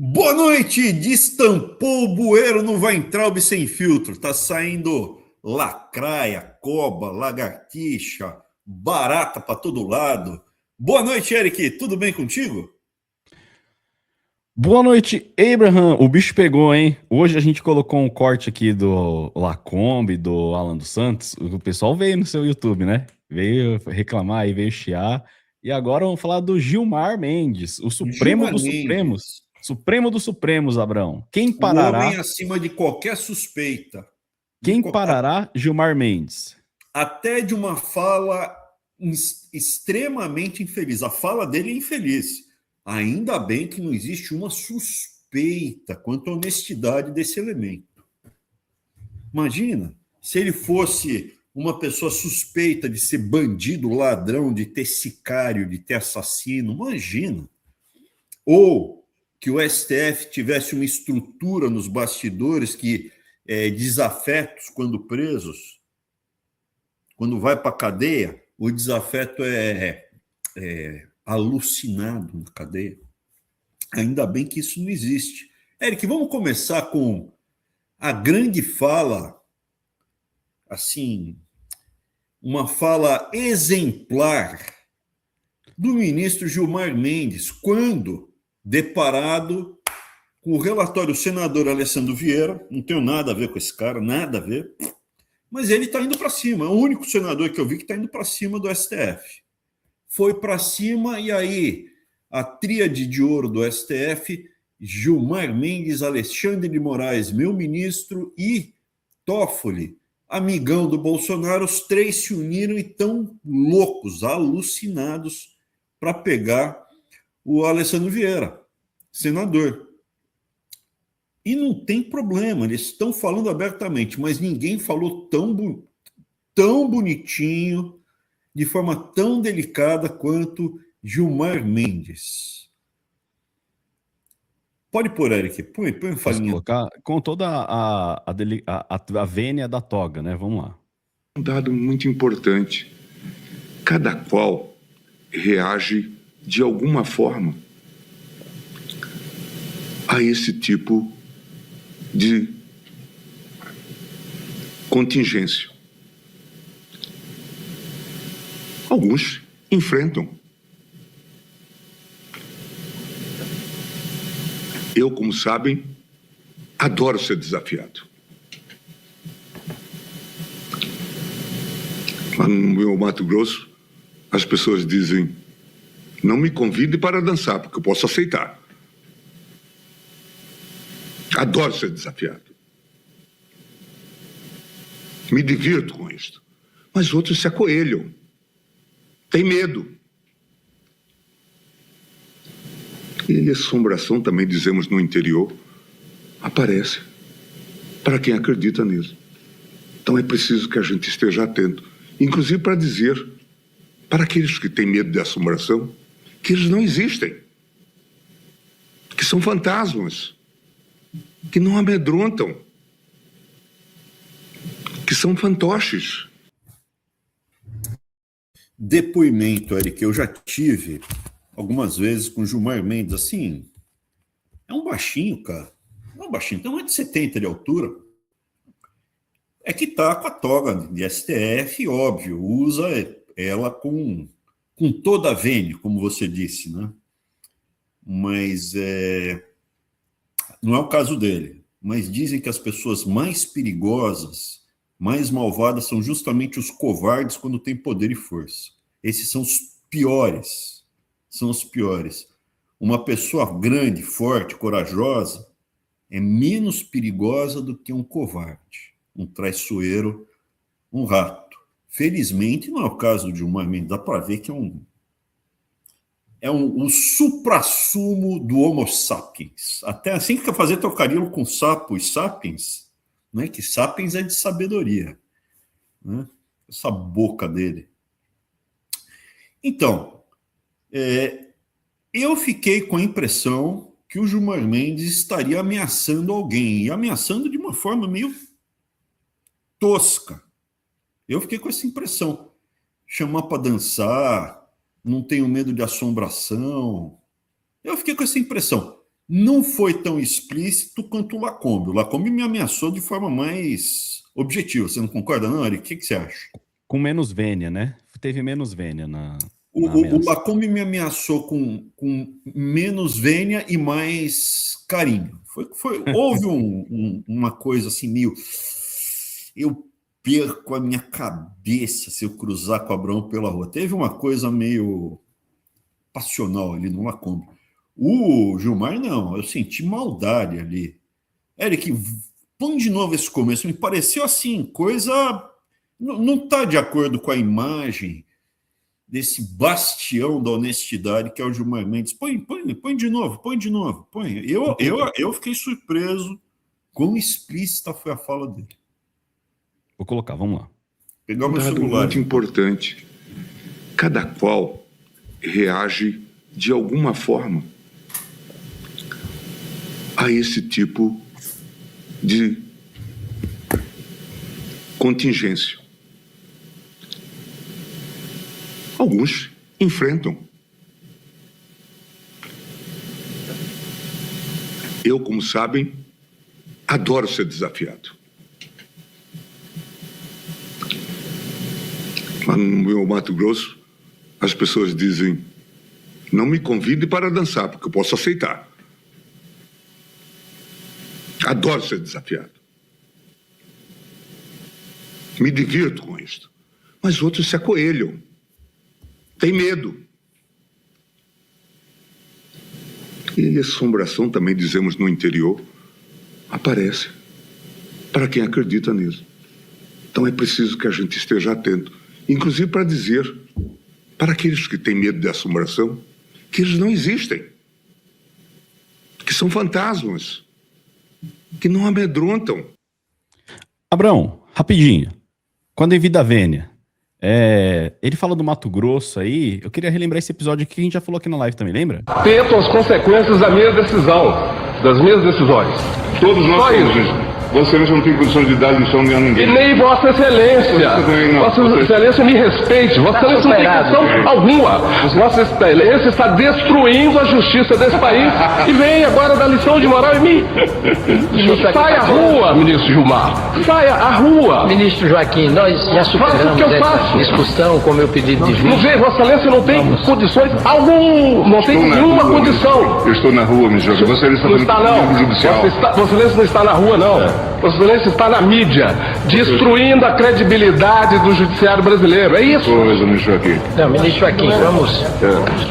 Boa noite! Destampou o bueiro no Weintraub sem filtro. Tá saindo lacraia, coba, lagartixa, barata para todo lado. Boa noite, Eric. Tudo bem contigo? Boa noite, Abraham. O bicho pegou, hein? Hoje a gente colocou um corte aqui do Lacombe, do Alan dos Santos. O pessoal veio no seu YouTube, né? Veio reclamar e veio chiar. E agora vamos falar do Gilmar Mendes, o Supremo Gilmar dos Supremos. Mendes, Supremo dos Supremos, Abrão. Quem o homem parará? acima de qualquer suspeita, Quem parará Gilmar Mendes? até de uma fala extremamente infeliz. A fala dele é infeliz. Ainda bem que não existe uma suspeita quanto à honestidade desse elemento. Imagina se ele fosse uma pessoa suspeita de ser bandido, ladrão, de ter sicário, de ter assassino. Imagina. Ou que o STF tivesse uma estrutura nos bastidores que desafetos, quando presos, quando vai para a cadeia, o desafeto é alucinado na cadeia. Ainda bem que isso não existe. Eric, vamos começar com a grande fala, assim, uma fala exemplar do ministro Gilmar Mendes, quando deparado com o relatório do senador Alessandro Vieira. Não tenho nada a ver com esse cara, nada a ver, mas ele está indo para cima. É o único senador que eu vi que está indo para cima do STF. Foi para cima, e aí a tríade de ouro do STF, Gilmar Mendes, Alexandre de Moraes, meu ministro, e Toffoli, amigão do Bolsonaro, os três se uniram e estão loucos, alucinados, para pegar o Alessandro Vieira, senador. E não tem problema, eles estão falando abertamente, mas ninguém falou tão bonitinho, de forma tão delicada quanto Gilmar Mendes. Pode pôr, Eric, põe uma Posso falinha. colocar com toda a vênia da toga, né? Vamos lá. Um dado muito importante. Cada qual reage de alguma forma a esse tipo de contingência. Alguns enfrentam. Eu, como sabem, adoro ser desafiado. Lá no meu Mato Grosso, as pessoas dizem: não me convide para dançar, porque eu posso aceitar. Adoro ser desafiado. Me divirto com isso. Mas outros se acoelham. Tem medo. E a assombração, também dizemos no interior, aparece para quem acredita nisso. Então é preciso que a gente esteja atento, inclusive para dizer para aqueles que têm medo de assombração que eles não existem, que são fantasmas, que não amedrontam, que são fantoches. Depoimento, Eric, eu já tive algumas vezes com Gilmar Mendes, assim, é um baixinho, cara. É um baixinho, tem 1,70 m de altura. É que tá com a toga de STF, óbvio, usa ela com toda a vênia, como você disse, né? Mas não é o caso dele. Mas dizem que as pessoas mais perigosas, mais malvadas, são justamente os covardes quando têm poder e força. Esses são os piores. São os piores. Uma pessoa grande, forte, corajosa é menos perigosa do que um covarde, um traiçoeiro, um rato. Felizmente, não é o caso de Gilmar Mendes. Dá para ver que é um suprassumo do Homo sapiens. Até assim que quer fazer trocadilho com sapo e sapiens, né? Que sapiens é de sabedoria, né? Essa boca dele. Então, eu fiquei com a impressão que o Gilmar Mendes estaria ameaçando alguém, e ameaçando de uma forma meio tosca. Eu fiquei com essa impressão. Chamar para dançar, não tenho medo de assombração. Eu fiquei com essa impressão. não foi tão explícito quanto o Lacombe. O Lacombe me ameaçou de forma mais objetiva. Você não concorda, não, Ari? O que você acha? Com menos vênia, né? Teve menos vênia na O ameaça. Lacombe me ameaçou com menos vênia e mais carinho. Houve uma coisa assim, meio... Eu perco a minha cabeça se eu cruzar com o Abraão pela rua. Teve uma coisa meio passional ali no Lacombe. O Gilmar, não. Eu senti maldade ali. Eric, põe de novo esse começo. Me pareceu assim, coisa... Não está de acordo com a imagem desse bastião da honestidade que é o Gilmar Mendes. Põe de novo. Eu fiquei surpreso quão explícita foi a fala dele. Vou colocar, vamos lá. Pegar meu dado celular. muito importante. Cada qual reage de alguma forma a esse tipo de contingência. Alguns enfrentam. Eu, como sabem, adoro ser desafiado. Lá no meu Mato Grosso, as pessoas dizem: não me convide para dançar, porque eu posso aceitar. Adoro ser desafiado. Me divirto com isso. Mas outros se acoelham. Tem medo. E assombração, também dizemos no interior, aparece para quem acredita nisso. Então é preciso que a gente esteja atento, inclusive para dizer para aqueles que têm medo de assombração que eles não existem, que são fantasmas, que não amedrontam. Abrão, rapidinho. Quando em Vida Vênia, ele fala do Mato Grosso aí, eu queria relembrar esse episódio que a gente já falou aqui na live também, lembra? Atento às consequências da minha decisão, das minhas decisões. Todos nós Só temos isso. isso. Vossa Excelência não tem condição de dar lição a E ninguém. nem Vossa Excelência. Você também não. Vossa Excelência me respeite. Vossa Excelência não tem condição alguma. Vossa Excelência está destruindo a justiça desse país e vem agora dar lição de moral em mim. Saia à rua, ministro Gilmar. Saia à rua. Ministro Joaquim, nós já superamos o que eu essa faço. discussão com o meu pedido de Não juízo. vê, Vossa Excelência não tem condições algum, não tem Estou na nenhuma rua, condição. Eu estou na rua, ministro. Vossa Excelência Não está está fazendo não. pedido judicial. Vossa Excelência não está na rua não. Vossa Excelência está na mídia, destruindo a credibilidade do judiciário brasileiro. É isso. Coisa, ministro aqui. Não, ministro Joaquim, vamos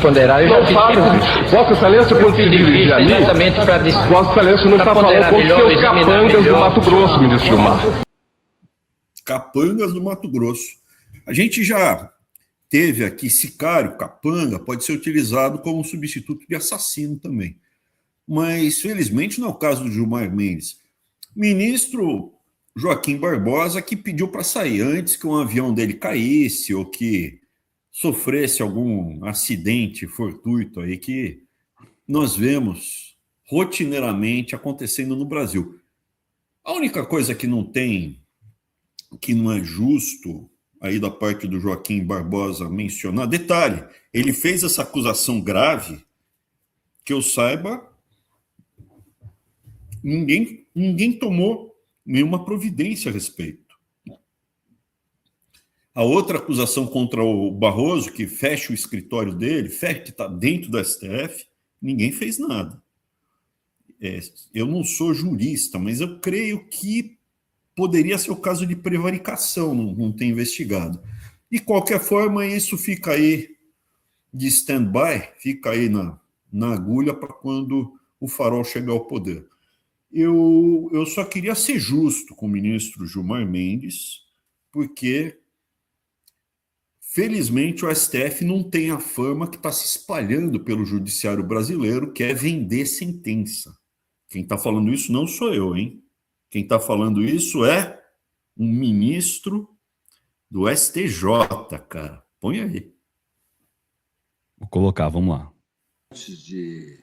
ponderar. Eu já Não fala. Vossa Excelência, quando se dirigir a mim, exatamente para Vossa Excelência não está falando com os seus capangas do Mato Grosso, ministro Gilmar. Capangas do Mato Grosso. A gente já teve aqui sicário, capanga, pode ser utilizado como substituto de assassino também. Mas, felizmente, não é o caso do Gilmar Mendes. Ministro Joaquim Barbosa, que pediu para sair antes que um avião dele caísse ou que sofresse algum acidente fortuito aí que nós vemos rotineiramente acontecendo no Brasil. A única coisa que não é justo aí da parte do Joaquim Barbosa mencionar, detalhe, ele fez essa acusação grave, que eu saiba, ninguém tomou nenhuma providência a respeito. A outra acusação contra o Barroso, que fecha o escritório dele, que está dentro do STF, ninguém fez nada. Eu não sou jurista, mas eu creio que poderia ser o caso de prevaricação, não ter investigado. De qualquer forma, isso fica aí de stand-by, fica aí na agulha para quando o farol chegar ao poder. Eu só queria ser justo com o ministro Gilmar Mendes, porque, felizmente, o STF não tem a fama que está se espalhando pelo judiciário brasileiro, que é vender sentença. Quem está falando isso não sou eu, hein? Quem está falando isso é um ministro do STJ, cara. Põe aí. Vou colocar, vamos lá. Antes de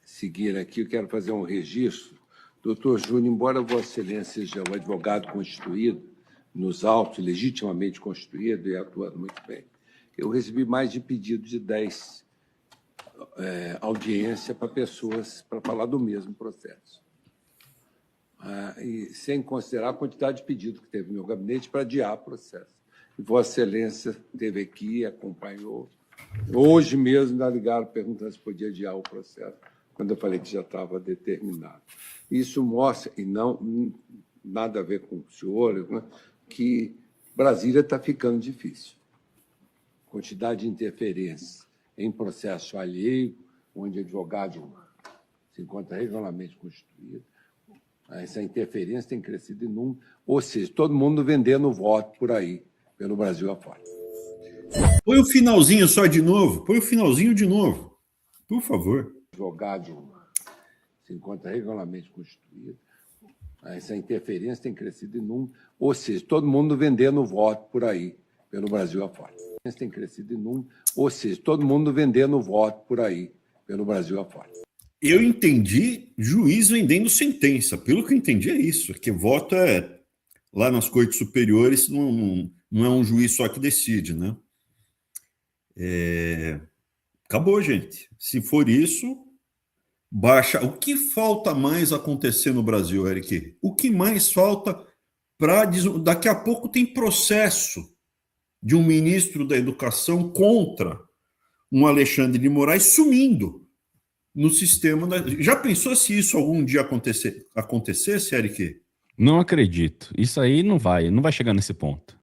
seguir aqui, eu quero fazer um registro. Doutor Júnior, embora Vossa Excelência seja um advogado constituído, nos autos, legitimamente constituído e atuando muito bem, eu recebi mais de pedido de 10 audiência para pessoas para falar do mesmo processo. E sem considerar a quantidade de pedidos que teve no meu gabinete para adiar o processo. E Vossa Excelência esteve aqui, acompanhou. Hoje mesmo ainda ligaram perguntando se podia adiar o processo, quando eu falei que já estava determinado. Isso mostra, e não nada a ver com o senhor, né, que Brasília está ficando difícil. Quantidade de interferência em processo alheio, onde advogado se encontra regularmente constituído. Essa interferência tem crescido em número, ou seja, todo mundo vendendo voto por aí, pelo Brasil afora. Põe o finalzinho só de novo. Põe o finalzinho de novo. Por favor. Advogado se encontra regularmente constituído. Essa interferência tem crescido em número, ou seja, todo mundo vendendo voto por aí, pelo Brasil afora. Tem crescido em número, ou seja, todo mundo vendendo voto por aí, pelo Brasil afora. Eu entendi juiz vendendo sentença. Pelo que eu entendi é isso. Que voto é lá nas cortes superiores, não é um juiz só que decide, né? Acabou, gente. Se for isso, baixa. O que falta mais acontecer no Brasil, Eric? O que mais falta para... Daqui a pouco tem processo de um ministro da Educação contra um Alexandre de Moraes sumindo no sistema. Já pensou se isso algum dia acontecesse, Eric? Não acredito. Isso aí não vai chegar nesse ponto.